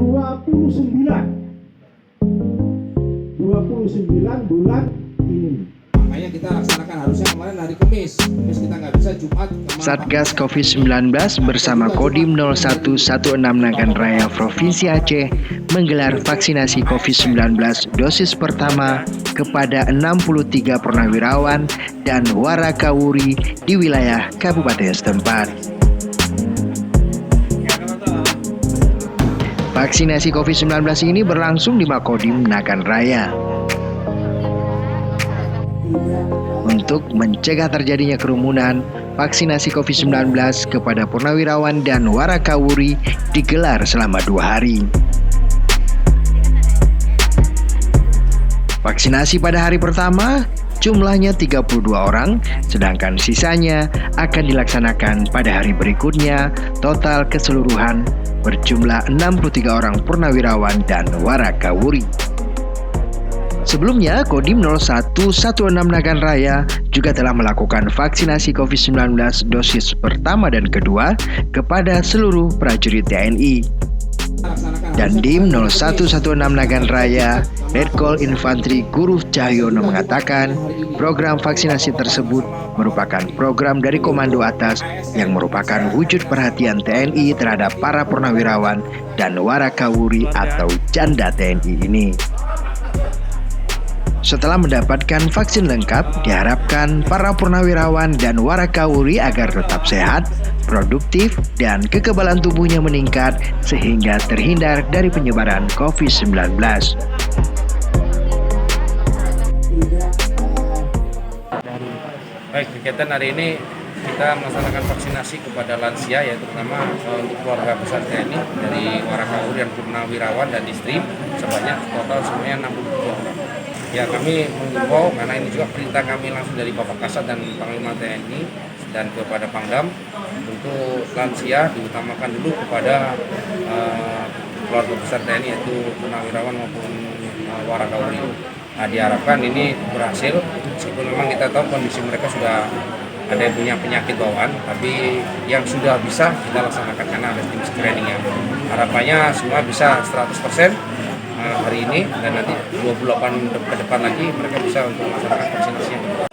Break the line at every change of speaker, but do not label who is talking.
29 bulan ini. Makanya kita laksanakan harusnya kemarin hari Kamis kita nggak bisa Jumat.
Satgas COVID-19 bersama Kodim 0116 Nagan Raya Provinsi Aceh menggelar vaksinasi COVID-19 dosis pertama kepada 63 purnawirawan dan warakawuri di wilayah kabupaten setempat. Vaksinasi COVID-19 ini berlangsung di Makodim Nagan Raya. Untuk mencegah terjadinya kerumunan, vaksinasi COVID-19 kepada purnawirawan dan warakawuri digelar selama 2 hari. Vaksinasi pada hari pertama jumlahnya 32 orang, sedangkan sisanya akan dilaksanakan pada hari berikutnya. Total keseluruhan berjumlah 63 orang purnawirawan dan warakawuri. Sebelumnya, Kodim 0116 Nagan Raya juga telah melakukan vaksinasi COVID-19 dosis pertama dan kedua kepada seluruh prajurit TNI. Dan Dim 0116 Nagan Raya, Letkol Infantri Guru Cahyono mengatakan, program vaksinasi tersebut merupakan program dari Komando Atas yang merupakan wujud perhatian TNI terhadap para purnawirawan dan warakawuri atau janda TNI ini. Setelah mendapatkan vaksin lengkap, diharapkan para purnawirawan dan warakawuri agar tetap sehat, produktif, dan kekebalan tubuhnya meningkat sehingga terhindar dari penyebaran COVID-19.
Baik, kegiatan hari ini kita melaksanakan vaksinasi kepada lansia, yaitu terutama untuk keluarga besar TNI dari warakawuri dan purnawirawan dan istri sebanyak total semuanya 60 orang. Ya, kami mengimbau karena ini juga perintah kami langsung dari Bapak Kasat dan Panglima TNI dan kepada Pangdam untuk lansia diutamakan dulu kepada keluarga besar TNI yaitu purnawirawan maupun warakawuri. Nah, diharapkan ini berhasil meskipun memang kita tahu kondisi mereka sudah ada yang punya penyakit bawaan, tapi yang sudah bisa kita laksanakan karena ada tim screeningnya. Harapannya semua bisa 100% hari ini dan nanti 28 ke depan lagi mereka bisa untuk melaksanakan vaksinasi.